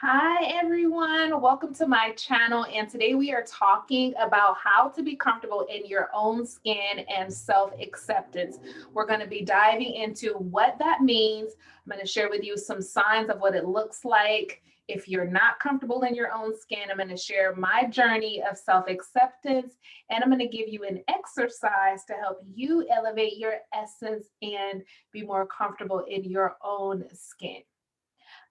Hi everyone, welcome to my channel, and today we are talking about how to be comfortable in your own skin and self-acceptance. We're going to be diving into what that means. I'm going to share with you some signs of what it looks like if you're not comfortable in your own skin. I'm going to share my journey of self-acceptance, and I'm going to give you an exercise to help you elevate your essence and be more comfortable in your own skin.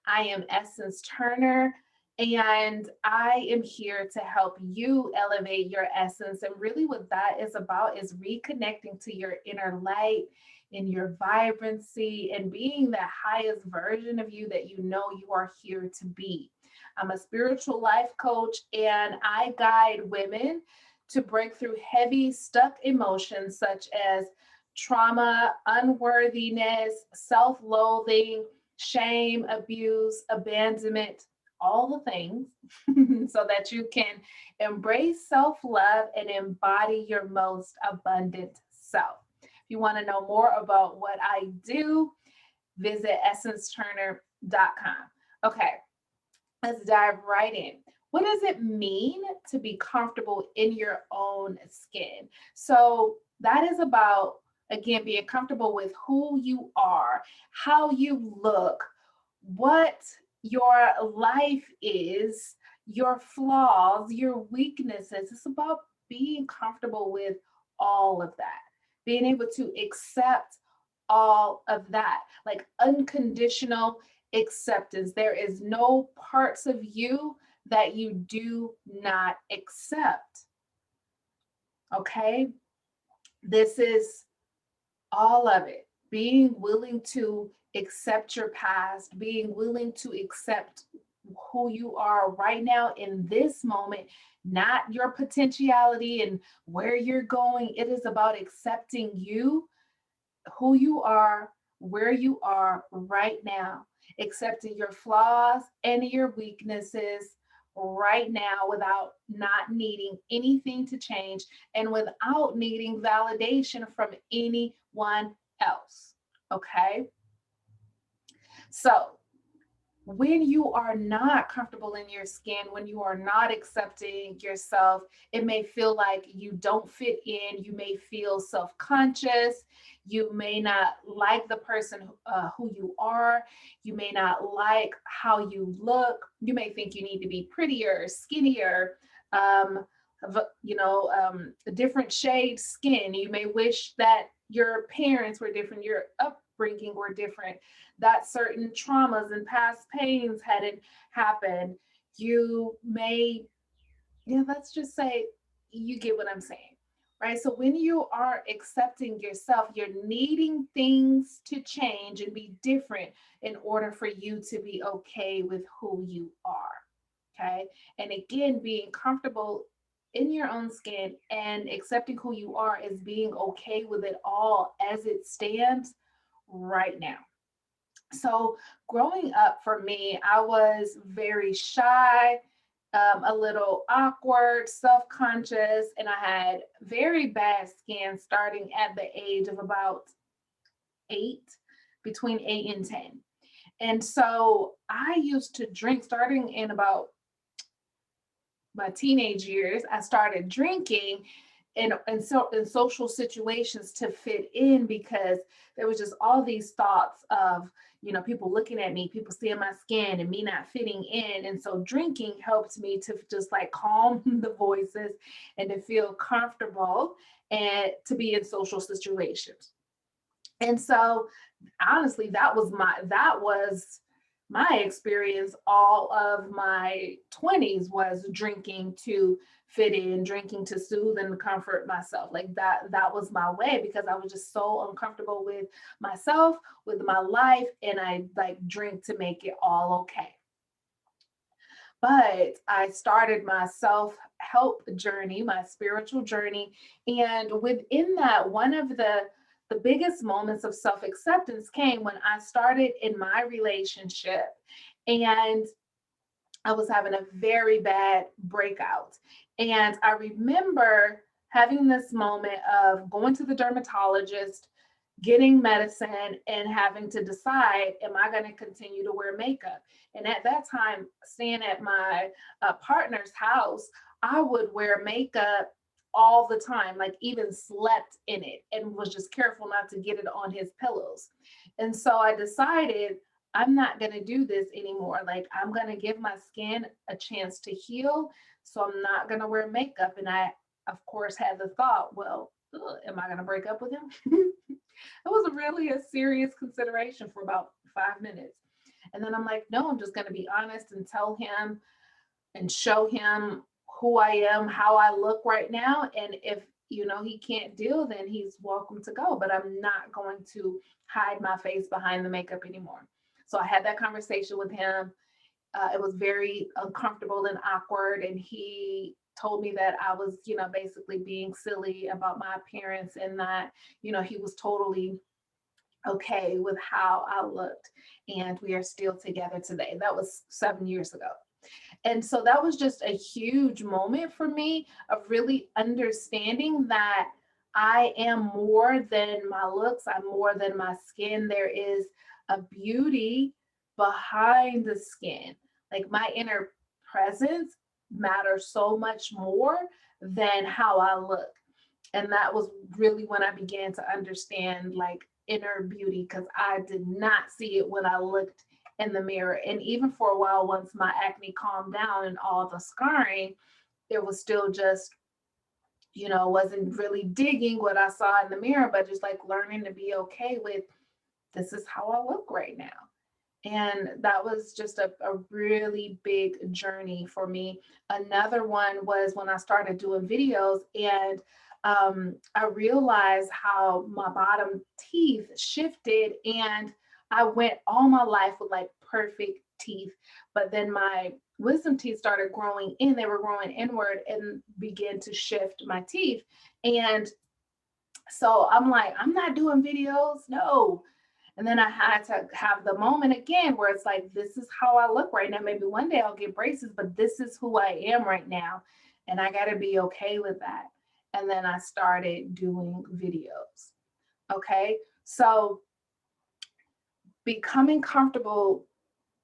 I am Essence Turner, and I am here to help you elevate your essence. And really, what that is about is reconnecting to your inner light and your vibrancy and being the highest version of you that you know you are here to be. I'm a spiritual life coach, and I guide women to break through heavy, stuck emotions such as trauma, unworthiness, self loathing, shame, abuse, abandonment, all the things, so that you can embrace self love and embody your most abundant self. If you want to know more about what I do, visit essenceturner.com. Okay, let's dive right in. What does it mean to be comfortable in your own skin? So, that is about, again, being comfortable with who you are, how you look, what your life is, your flaws, your weaknesses. It's about being comfortable with all of that, being able to accept all of that, like unconditional acceptance. There is no parts of you that you do not accept. Okay. This is all of it. Being willing to accept your past, being willing to accept who you are right now in this moment, not your potentiality and where you're going. It is about accepting you, who you are, where you are right now, accepting your flaws and your weaknesses right now without not needing anything to change and without needing validation from anyone else. Okay. So, when you are not comfortable in your skin, when you are not accepting yourself, it may feel like you don't fit in. You may feel self conscious. You may not like the person who you are. You may not like how you look. You may think you need to be prettier, skinnier, um, a different shade skin. You may wish that your parents were different, your upbringing were different, that certain traumas and past pains hadn't happened. You may, yeah, let's just say you get what I'm saying, right? So when you are accepting yourself, you're needing things to change and be different in order for you to be okay with who you are. Okay. And again, being comfortable in your own skin and accepting who you are is being okay with it all as it stands right now. So, growing up for me, I was very shy, a little awkward, self conscious, and I had very bad skin starting at the age of about 8, between 8 and 10. And so I used to drink starting in about my teenage years. I started drinking in social situations to fit in because there was just all these thoughts of, people looking at me, people seeing my skin and me not fitting in. And so drinking helped me to just like calm the voices and to feel comfortable and to be in social situations. And so honestly, that was my experience. All of my 20s was drinking to fit in, drinking to soothe and comfort myself. Like that was my way because I was just so uncomfortable with myself, with my life, and I like drink to make it all okay. But I started my self help journey, my spiritual journey. And within that, one of the biggest moments of self acceptance came when I started in my relationship. And I was having a very bad breakout. And I remember having this moment of going to the dermatologist, getting medicine and having to decide, am I going to continue to wear makeup? And at that time, staying at my partner's house, I would wear makeup all the time, like even slept in it and was just careful not to get it on his pillows. And so I decided I'm not going to do this anymore. Like, I'm going to give my skin a chance to heal. So I'm not going to wear makeup. And I, of course, had the thought, well, ugh, am I going to break up with him? It was really a serious consideration for about 5 minutes. And then I'm like, no, I'm just going to be honest and tell him and show him who I am, how I look right now. And if, he can't deal, then he's welcome to go. But I'm not going to hide my face behind the makeup anymore. So I had that conversation with him. It was very uncomfortable and awkward. And he told me that I was, basically being silly about my appearance and that, he was totally okay with how I looked. And we are still together today. That was 7 years ago. And so that was just a huge moment for me of really understanding that I am more than my looks, I'm more than my skin. There is a beauty behind the skin. Like my inner presence matters so much more than how I look. And that was really when I began to understand like inner beauty, because I did not see it when I looked in the mirror. And even for a while, once my acne calmed down and all the scarring, it was still just, wasn't really digging what I saw in the mirror, but just like learning to be okay with, this is how I look right now. And that was just a really big journey for me. Another one was when I started doing videos, and I realized how my bottom teeth shifted, and I went all my life with like perfect teeth, but then my wisdom teeth started growing in, they were growing inward and began to shift my teeth. And so I'm like, I'm not doing videos, no. And then I had to have the moment again where it's like, this is how I look right now. Maybe one day I'll get braces, but this is who I am right now. And I got to be okay with that. And then I started doing videos. Okay. So becoming comfortable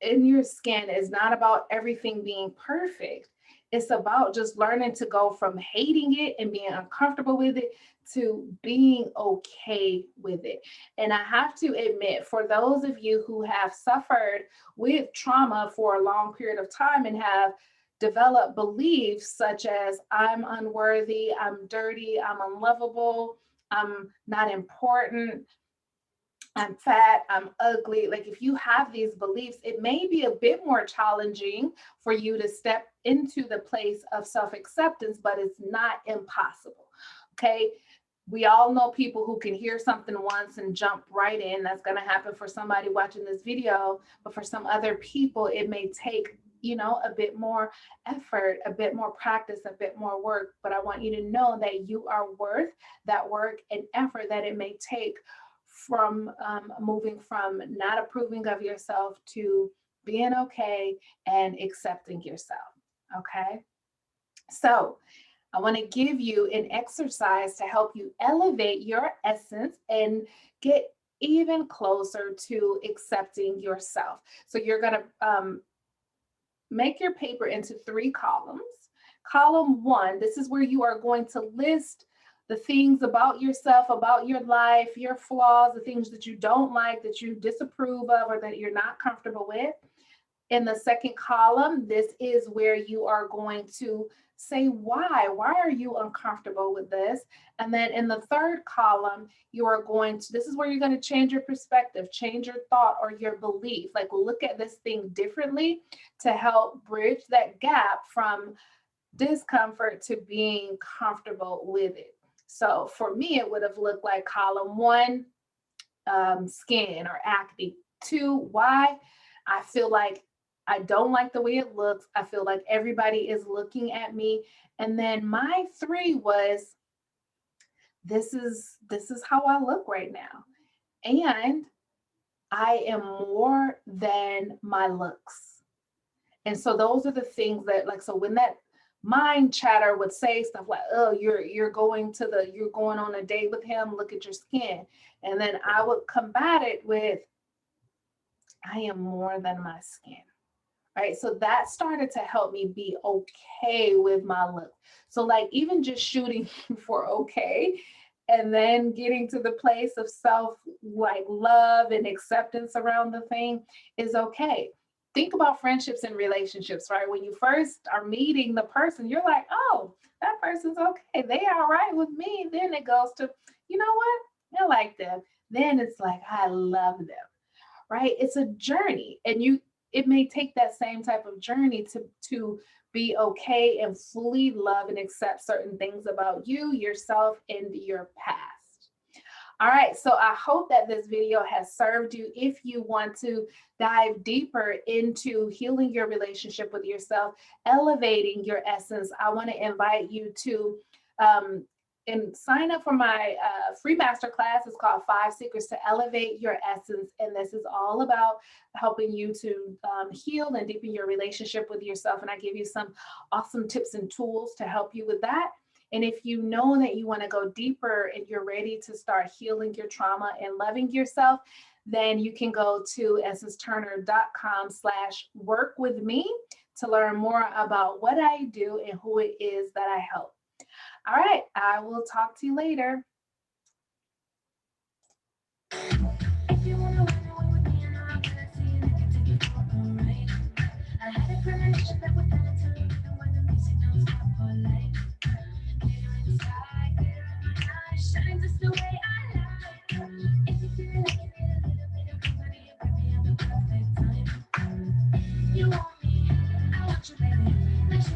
in your skin is not about everything being perfect. It's about just learning to go from hating it and being uncomfortable with it to being okay with it. And I have to admit, for those of you who have suffered with trauma for a long period of time and have developed beliefs such as I'm unworthy, I'm dirty, I'm unlovable, I'm not important, I'm fat, I'm ugly. Like, if you have these beliefs, it may be a bit more challenging for you to step into the place of self acceptance, but it's not impossible. Okay. We all know people who can hear something once and jump right in. That's going to happen for somebody watching this video. But for some other people, it may take, a bit more effort, a bit more practice, a bit more work. But I want you to know that you are worth that work and effort that it may take from moving from not approving of yourself to being okay and accepting yourself. Okay. So I want to give you an exercise to help you elevate your essence and get even closer to accepting yourself. So you're going to make your paper into 3 columns. Column 1, this is where you are going to list the things about yourself, about your life, your flaws, the things that you don't like, that you disapprove of, or that you're not comfortable with. In the second column, this is where you are going to say why. Why are you uncomfortable with this? And then in the third column, you are going to, this is where you're going to change your perspective, change your thought or your belief. Like, look at this thing differently to help bridge that gap from discomfort to being comfortable with it. So for me, it would have looked like column 1, skin or acne. 2, why I feel like I don't like the way it looks. I feel like everybody is looking at me. And then my 3 was, this is how I look right now. And I am more than my looks. And so those are the things that, like, so when that mind chatter would say stuff like, oh, you're going on a date with him, look at your skin. And then I would combat it with, I am more than my skin. Right. So that started to help me be okay with my look. So, like, even just shooting for okay, and then getting to the place of self like love and acceptance around the thing is okay. Think about friendships and relationships, right? When you first are meeting the person, you're like, oh, that person's okay. They all right with me. Then it goes to, you know what? I like them. Then it's like, I love them, right? It's a journey, and it may take that same type of journey to be okay and fully love and accept certain things about you, yourself, and your past. All right, so I hope that this video has served you. If you want to dive deeper into healing your relationship with yourself, elevating your essence, I want to invite you to and sign up for my free masterclass. It's called 5 Secrets to Elevate Your Essence. And this is all about helping you to heal and deepen your relationship with yourself. And I give you some awesome tips and tools to help you with that. And if you know that you want to go deeper and you're ready to start healing your trauma and loving yourself, then you can go to essenceturner.com/work with me to learn more about what I do and who it is that I help. All right, I will talk to you later. If you wanna run away with me, and I'm gonna see you, I can take you for a ride. I had a premonition that we're meant to, even when the music don't stop for life. Glitter inside, glitter in my eyes, shine just the way I like. If you feel like you need a little bit of company, you put me at the perfect time. You want me, I want you, baby. Let's